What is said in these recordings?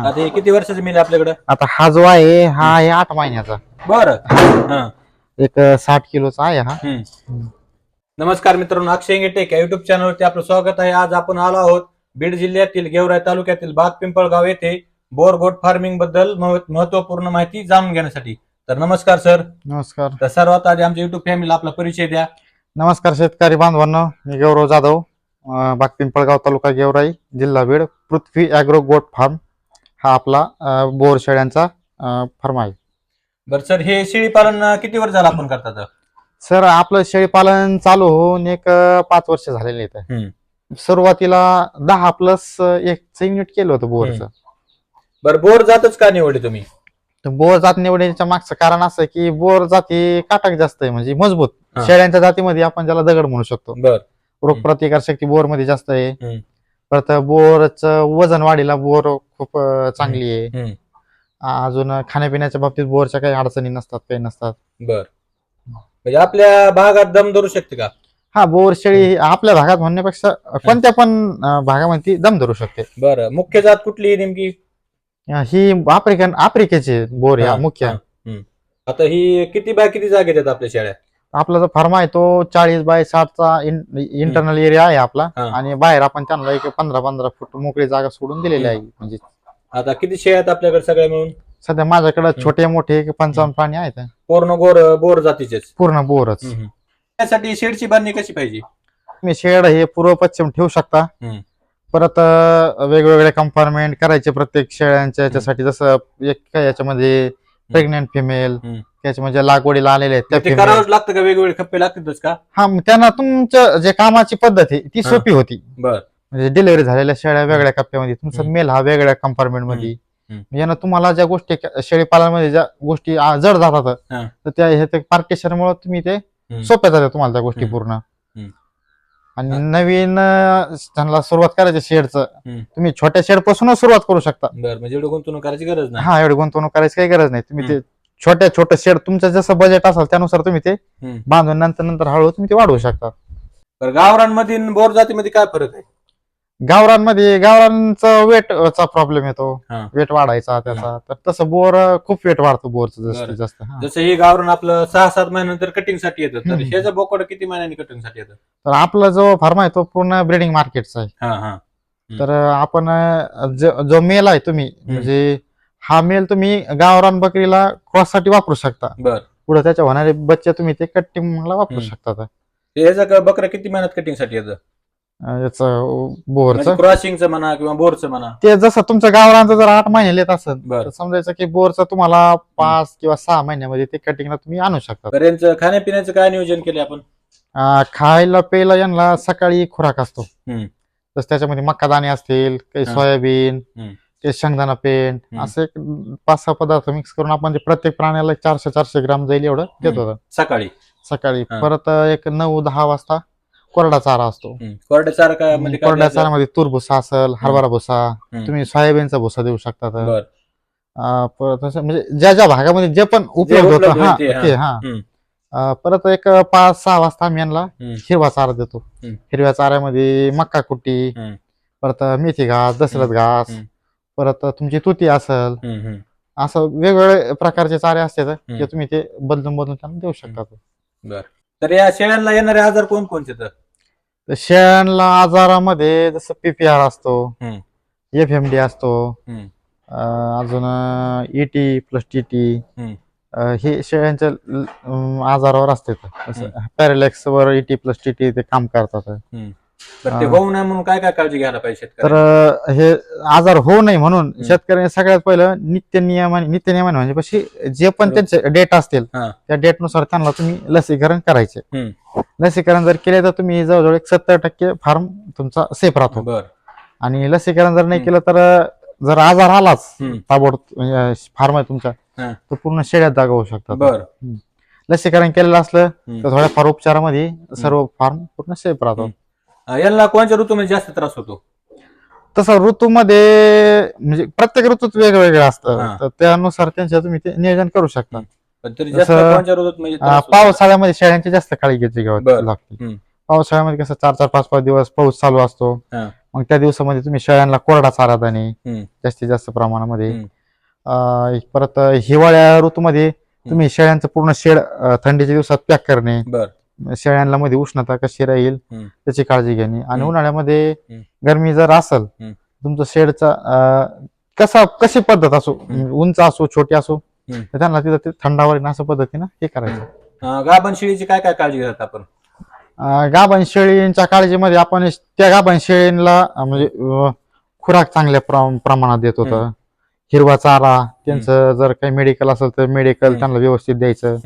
आता हे किती वर्षाचं मिल आपल्याकडे? आता हा जो आहे हा आहे 8 महिन्याचा. बरं. एक 60 किलोचा आहे हा. नमस्कार मित्रांनो, अक्षय इंगेटेक या युट्यूब चॅनलवरती आपलं स्वागत आहे. आज आपण आलो आहोत बीड जिल्ह्यातील गेवराई तालुक्यातील बाग पिंपळगाव येथे बोर गोट फार्मिंग बद्दल महत्वपूर्ण माहिती जाणून घेण्यासाठी. तर नमस्कार सर. नमस्कार. तर सर्वात आधी आमच्या युट्यूब फॅमिलीला आपला परिचय द्या. नमस्कार शेतकरी बांधवांनो, मी गौरव जाधव, बाग पिंपळगाव तालुका गेवराई जिल्हा बीड. पृथ्वी ॲग्रो गोट फार्म हा आपला बोर शेळ्यांचा फार्म आहे. बरं सर, हे शेळी पालन किती वर्ष झालं आपण करतात? सर आपलं शेळीपालन चालू होऊन एक 5 वर्ष झालेले आहेत. सुरुवातीला 10+1 युनिट केलं होतं बोरचं. बरं, बोर जातच का निवडले तुम्ही? तर बोर जात निवडण्याच्या मागचं कारण असं की बोर जाती काटक जास्त आहे, म्हणजे मजबूत. शेळ्यांच्या जातीमध्ये आपण ज्याला दगड म्हणू शकतो. रोगप्रतिकार शक्ती बोर मध्ये जास्त आहे. परत बोरचं वजन वाढीला बोर खूप चांगली आहे. अजून खाण्यापिण्याच्या बाबतीत बोरच्या काही अडचणी नसतात, काही नसतात. बर, म्हणजे आपल्या भागात दम धरू शकते का? हा, बोर शेळी आपल्या भागात म्हणण्यापेक्षा कोणत्या पण भागामध्ये दम धरू शकते. बरं, मुख्य जात कुठली नेमकी? ही आफ्रिकेची बोर या मुख्य. आता ही किती बाय किती जागेत आहेत आपल्या शेळ्या? आपला जो फार्म आहे तो 40 बाय 60चा इंटरनल एरिया आहे आपला. आणि बाहेर आपण त्यांना एक 15-15 फूट मोकळी जागा सोडून दिलेली आहे. म्हणजे आता किती शेळ्या आहेत आपल्याकडे सगळ्या मिळून? सध्या माझ्याकडे छोटे मोठे 55 प्राणी आहेत. पूर्ण बोर जातीचेच? पूर्ण बोरच. त्यासाठी शेडची बांधणी कशी पाहिजे? तुम्ही शेड हे पूर्व पश्चिम ठेवू शकता. परत वेगवेगळे कंपार्टमेंट करायचे प्रत्येक शेळ्यांच्या याच्यासाठी. जसं एक याच्यामध्ये प्रेग्नेंट फिमेल, त्याच्या म्हणजे लागवडीला आलेले आहेत ते करावंच लागतं का? वेगवेगळे खप्पे लागतातच का? हा, त्यांना तुमचं जे कामाची पद्धत आहे ती सोपी होती. बरं, म्हणजे डिलिव्हरी झालेल्या शेळ्या वेगळ्या कप्प्यामध्ये, तुमचा मेल हा वेगळ्या कंपार्टमेंट मध्ये. यानं तुम्हाला ज्या गोष्टी शेळीपालनामध्ये ज्या गोष्टी जड जातात तर त्या हे पार्टिशन मुळे तुम्ही ते सोप्या जातात तुम्हाला त्या गोष्टी पूर्ण. आणि नवीन त्यांना सुरुवात करायची शेडचं, तुम्ही छोट्या शेड पासूनच सुरुवात करू शकता. बरं, म्हणजे एवढी गुंतवणूक करायची गरज नाही. हा, एवढी गुंतवणूक करायची काही गरज नाही. तुम्ही ते छोटं शेड तुमचं जसं बजेट असेल त्यानुसार तुम्ही ते बांधून नंतर हळूहळू तुम्ही ते वाढवू शकता. बरं, गावरांमध्ये बोर जातीमध्ये काय फरक आहे? गावरांचा वेटचा प्रॉब्लेम येतो, वेट वाढायचा त्याचा. तर तसं बोर खूप वेट वाढतो बोरचं जास्तीत जास्त. जसं हे गावरान आपलं 6-7 महिन्यानंतर कटिंग साठी येतं, तर ह्याचं बोकड किती महिन्यांनी कटिंग साठी येतं? तर आपला जो फार्म आहे तो पूर्ण ब्रीडिंग मार्केटचा आहे. तर आपण जो मेल आहे तुम्ही म्हणजे हा मेल तुम्ही गावरान बकरीला क्रॉस साठी वापरू शकता. पुढे त्याच्या होणारे बच्चे तुम्ही ते कटिंगला वापरू शकता. ह्याचं बकरं किती महिन्यात कटिंग साठी येतं? याचं बोरचं क्रॉसिंगचं म्हणा किंवा बोरचं म्हणा, ते जसं तुमचं गावरांचं जर 8 महिने येत असेल तर समजायचं की बोरचं तुम्हाला 5 किंवा 6 महिन्यामध्ये ते कटिंगला तुम्ही आणू शकता. यांचं खाण्यापिण्याचं काय नियोजन केलं आपण? खायला प्यायला यांना सकाळी खुराक असतो. तसं त्याच्यामध्ये मक्का दाणे असतील, काही सोयाबीन, काही शेंगदाणा पेंड, असे 5-6 पदार्थ मिक्स करून आपण प्रत्येक प्राण्याला 400-400 ग्राम जाईल एवढं देत होतं सकाळी. परत एक 9-10 वाजता कोरडा चारा असतो. कोरडा चारा काय? कोरड्या चारामध्ये तूर भुसा असेल, हरभरा भुसा, तुम्ही सोयाबीनचा भुसा देऊ शकता. परत म्हणजे ज्या भागामध्ये जे पण उपलब्ध होतं ते. परत एक 5-6 वाजता आम्ही यांना हिरवा चारा देतो. हिरव्या चाऱ्यामध्ये मक्का कुट्टी, परत मेथी घास, दशरथ घास, परत तुमची तुती असेल, असं वेगवेगळे प्रकारचे चारे असतात ते तुम्ही ते बदलून त्यांना देऊ शकता. तर या शेळ्यांना येणारे आजार कोणकोणते? तर शेळ्यांना आजारामध्ये जसं PPR असतो, FMD असतो, अजून ET प्लस TT, हे शेळ्यांच्या आजारावर असते. पॅरालेक्स वर ET प्लस TT ते काम करतात. ते होऊ नये म्हणून काय काय काळजी घ्यायला पाहिजे? तर हे आजार होऊ नये म्हणून शेतकऱ्यांनी सगळ्यात पहिलं नित्यनियमाने म्हणजे कशी जे पण त्यांचे डेट असतील त्या डेटनुसार त्यांना तुम्ही लसीकरण करायचे. लसीकरण जर केले तर तुम्ही जवळजवळ 70% फार्म तुमचा सेफ राहतो. आणि लसीकरण जर नाही केलं तर जर आजार आलाच ताबडतोब फार्म आहे तुमचा तर पूर्ण शेळ्यात जागा होऊ शकतात. लसीकरण केलेलं असलं तर थोड्याफार उपचारामध्ये सर्व फार्म पूर्ण सेफ राहतो. यांना कोणत्या ऋतूमध्ये जास्त त्रास होतो? तसं ऋतूमध्ये म्हणजे प्रत्येक ऋतूत वेगवेगळं असतं, तर त्यानुसार त्यांच्या तुम्ही ते नियोजन करू शकता. पावसाळ्यामध्ये शेळ्यांची जास्त काळजी घ्यायची लागते. पावसाळ्यामध्ये कसं 4-4, 5-5 दिवस पाऊस चालू असतो. मग त्या दिवसामध्ये तुम्ही शेळ्यांना कोरडा चारा देणे जास्तीत जास्त प्रमाणामध्ये. परत हिवाळ्या ऋतूमध्ये तुम्ही शेळ्यांचं पूर्ण शेड थंडीच्या दिवसात पॅक करणे. शेळ्यांना मध्ये उष्णता कशी राहील त्याची काळजी घेणे. आणि उन्हाळ्यामध्ये गरमी जर असेल तुमचं शेडचा कशी पद्धत असो, उंच असो छोटी असो, तर त्यांना तिथं थंडावर असं पद्धतीनं हे करायचं. गाभण शेळीची काय काय काळजी घेतात आपण? गाभण शेळींच्या काळजीमध्ये आपण त्या गाभण शेळींना म्हणजे खुराक चांगल्या प्रमाणात देत होतं. हिरवा चारा, त्यांचं जर काही मेडिकल असेल तर मेडिकल त्यांना व्यवस्थित द्यायचं.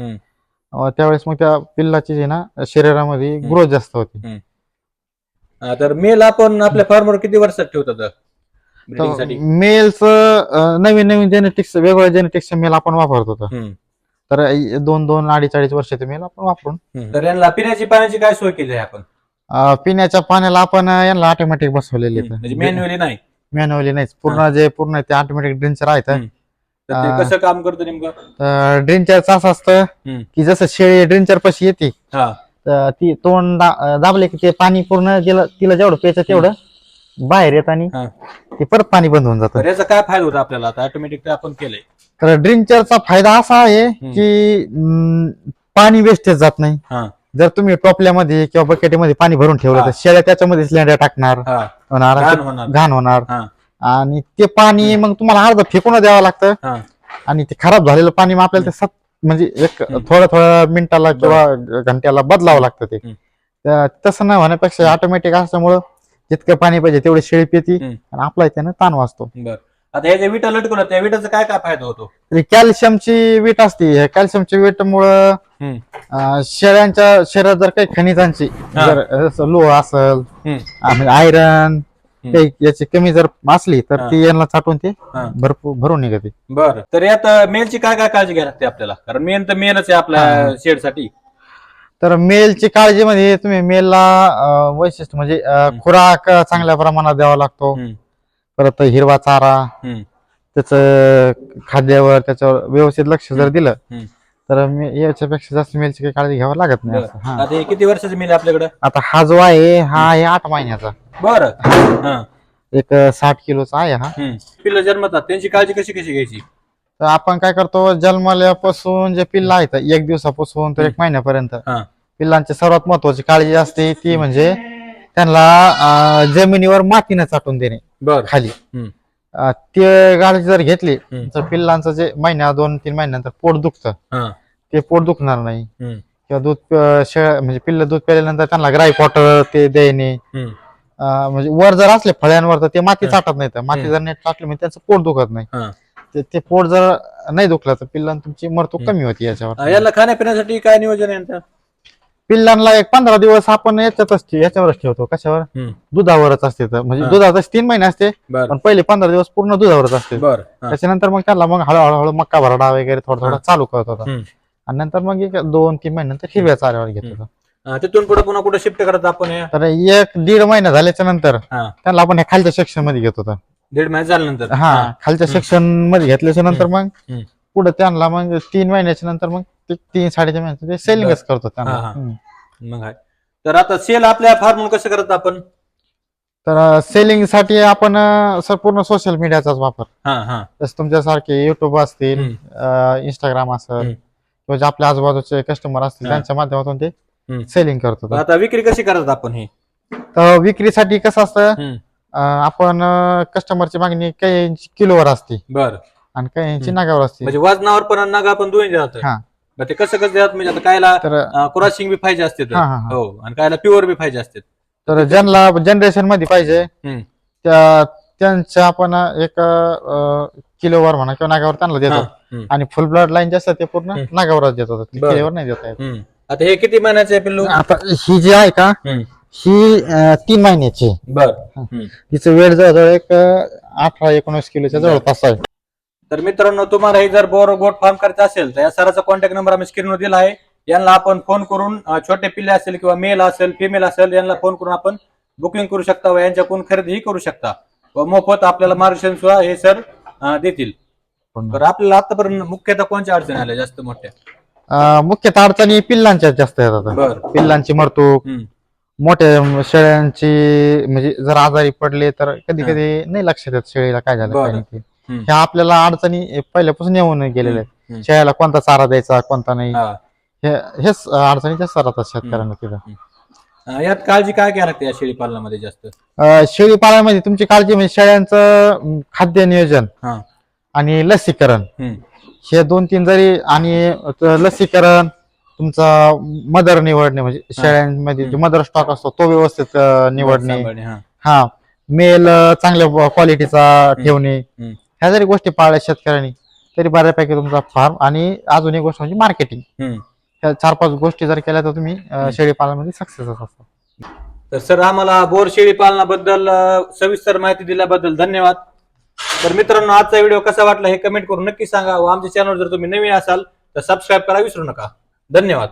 त्यावेळेस मग त्या पिल्लाची जे ना शरीरामध्ये ग्रोथ जास्त होती. तर मेल आपण आपल्या फार्मवर किती वर्षात ठेवतात? मेलचं नवीन जेनेटिक्स, वेगवेगळ्या जेनेटिक्सचे मेल आपण वापरत होतो. तर 2-2, 2.5 वर्षाचे मेल आपण वापरून. तर यांना पिण्याची पाण्याची काय सोय केली आहे आपण? पिण्याच्या पाण्याला आपण यांना ऑटोमॅटिक बसवलेले, म्हणजे मॅन्युअली नाही? मॅन्युअली नाही, पूर्ण ते ऑटोमॅटिक ड्रिंचर आहेत. कसं काम करतं नेमकं? ड्रिंचरचं असं असतं की जसं शेळी ड्रिंचर पाशी येते ती तोंड दाबले की ते पाणी पूर्ण तिला जेवढं प्यायचं तेवढं बाहेर येत आणि ते परत पाणी बंद होऊन जातं. याचा काय फायदा होता आपल्याला आता ऑटोमॅटिक आपण केलंय? तर ड्रिंचरचा फायदा असा आहे की पाणी वेस्टेज जात नाही. जर तुम्ही टोपल्यामध्ये किंवा बकेटीमध्ये पाणी भरून ठेवलं तर शेळ्या त्याच्यामध्येच लेंड्या टाकणार, घाण होणार. आणि ते पाणी मग तुम्हाला अर्ध फेकून द्यावं लागतं. आणि ते खराब झालेलं पाणी मग आपल्याला ते म्हणजे एक थोड्या मिनिटाला किंवा घंट्याला बदलावं लागतं. ते तसं न होण्यापेक्षा ऑटोमॅटिक असल्यामुळं जितकं पाणी पाहिजे तेवढी शेळी पिती आणि आपला त्यानं ताण वाचतो. आता हे जे विटा लटकून त्या विटाचा काय काय फायदा होतो? कॅल्शियमची वीट असते. कॅल्शियमची वीटमुळं शेळ्यांच्या शरीरात जर काही खनिजांची जर लोह असेल, आयरन याची कमी जर असली तर ती यांना चाटून ते भरून निघते. बरं, तर यात मेलची काय काय काळजी घ्यायला लागते आपल्याला? कारण मेन तर मेलच आहे आपल्या शेडसाठी. तर मेलची काळजी मध्ये तुम्ही मेलला वैशिष्ट्य म्हणजे खुराक चांगल्या प्रमाणात द्यावा लागतो. परत हिरवा चारा, त्याचं खाद्यावर त्याच्यावर व्यवस्थित लक्ष जर दिलं तर याच्यापेक्षा जास्त मेलची काही काळजी घ्यावी लागत नाही. आता किती वर्षाचं मेल आपल्याकडे? आता हा जो आहे हा आहे 8 महिन्याचा. बरं, एक 60 किलोचा आहे हा. पिल्लं जन्मतात त्यांची काळजी कशी घ्यायची? तर आपण काय करतो, जन्मल्यापासून जे पिल्लं आहेत 1 दिवसापासून तर 1 महिन्यापर्यंत पिल्लांची सर्वात महत्वाची काळजी असते ती म्हणजे त्यांना जमिनीवर मातीने चाटून देणे खाली. ते काळजी जर घेतली तर पिल्लांचं जे 1-2-3 महिन्यानंतर पोट दुखतं ते पोट दुखणार नाही. किंवा दूध म्हणजे पिल्लं दूध प्यायल्यानंतर त्यांना ग्राईप वॉटर ते देणे. म्हणजे वर जर असले फळ्यांवर तर ते माती चाटत नाही. तर माती जर नेट टाकली म्हणजे त्यांचं पोट दुखत नाही. ते पोट जर नाही दुखलं तर पिल्लांना तुमची मृत्यू कमी होती. याला खाण्यापिण्यासाठी काय नियोजन आहे? पिल्लांना 15 दिवस आपण याच्यावरच ठेवतो. कशावर? दुधावरच असते. तर म्हणजे दुधाच 3 महिने असते पण पहिले 15 दिवस पूर्ण दुधावरच असते. त्याच्यानंतर मग त्याला मग हळूहळू मक्का भरडा वगैरे थोडा चालू करत होता. आणि नंतर मग 2-3 महिन्यानंतर हिरव्या चाऱ्यावर घेत होता. तिथून पुढे पुन्हा कुठे शिफ्ट करत आपण? तर 1-1.5 महिना झाल्याच्या नंतर त्याला आपण खालच्या सेक्शन मध्ये घेत होता. 1.5 महिना झाल्यानंतर खालच्या सेक्शन मध्ये घेतल्याच्या नंतर मग पुढे त्यांना मग 3 महिन्याच्या नंतर मग 3-3.5 महिन्याचं सेलिंगच करतो त्यांना. तर आता सेल आपल्या फार्म कसं करत आपण? तर सेलिंग साठी आपण पूर्ण सोशल मीडियाचाच वापर. जसं तुमच्यासारखे युट्यूब असतील, इंस्टाग्राम असेल किंवा जे आपल्या आजूबाजूचे कस्टमर असतील त्यांच्या माध्यमातून ते सेलिंग करतो. आता विक्री कशी करत आपण? हे तर विक्रीसाठी कसं असतं, आपण कस्टमरची मागणी काही किलोवर असते आणि काही नगावर असते. म्हणजे वजनावर पण नगा पण दोन्ही जातात. ते कसं म्हणजे आता कायला क्रॉसिंग बी पाहिजे असते आणि कायला प्युअर बी पाहिजे असते. तर ज्यांना जनरेशन मध्ये पाहिजे त्यांच्या आपण 1 किलोवर म्हणा किंवा नागावर त्यांना देतो. आणि फुल ब्लड लाईन जे असतात ते पूर्ण नागावरच देतो, किलोवर नाही देता येत. आता हे किती महिन्याचे पिल्लू? आता ही जी आहे का ही 3 महिन्याची. तिचं वेळ जवळजवळ 18-19 किलोच्या जवळपास आहे. तर मित्रांनो, तुम्हाला हे जर बोर गोट फार्म करायचं असेल तर या सरांचा कॉन्टॅक्ट नंबर आम्ही स्क्रीनवर दिला आहे. यांना आपण फोन करून छोटे पिल्ले असेल किंवा मेल असेल फिमेल असेल यांना फोन करून आपण बुकिंग करू शकता व यांच्याकडून खरेदीही करू शकता व मोफत आपल्याला मार्गदर्शन सुद्धा हे सर देतील. तर आपल्याला आतापर्यंत मुख्यतः कोणत्या अडचणी आल्या जास्त मोठ्या? मुख्यतः अडचणी पिल्लांच्या जास्त येतात. पिल्लांची मरतूक, मोठ्या शेळ्यांची म्हणजे जर आजारी पडले तर कधी कधी नाही लक्षात येत शेळीला काय झालं काय बरं. नाही ते. ह्या आपल्याला अडचणी पहिल्यापासून येऊन गेलेल्या आहेत. शेळ्याला कोणता चारा द्यायचा कोणता नाही हा. हेच अडचणी जास्त राहतात शेतकऱ्यांना तिथं. यात काळजी काय घ्यायला लागते या शेळी पालनामध्ये जास्त? शेळी पालनामध्ये तुमची काळजी म्हणजे शेळ्यांचं खाद्य नियोजन हा. आणि लसीकरण हे 2-3 जरी आणि लसीकरण तुमचा मदर निवडणे म्हणजे शेळ्यांमध्ये जो मदर स्टॉक असतो तो व्यवस्थित निवडणे. हा मेल चांगल्या क्वालिटीचा ठेवणे ह्या जरी गोष्टी पाळल्या शेतकऱ्यांनी तरी बऱ्यापैकी तुमचा फार्म. आणि अजून एक गोष्ट म्हणजे मार्केटिंग. ह्या 4-5 गोष्टी जर केल्या तर तुम्ही शेळी पालनामध्ये सक्सेस असता. तर सर आम्हाला बोर शेळी पालनाबद्दल सविस्तर माहिती दिल्याबद्दल धन्यवाद. तर मित्रांनो आजचा व्हिडिओ कसा वाटला हे कमेंट करून नक्की सांगा व आमच्या चॅनल जर तुम्ही नवीन असाल तर सबस्क्राईब करा विसरू नका. धन्यवाद.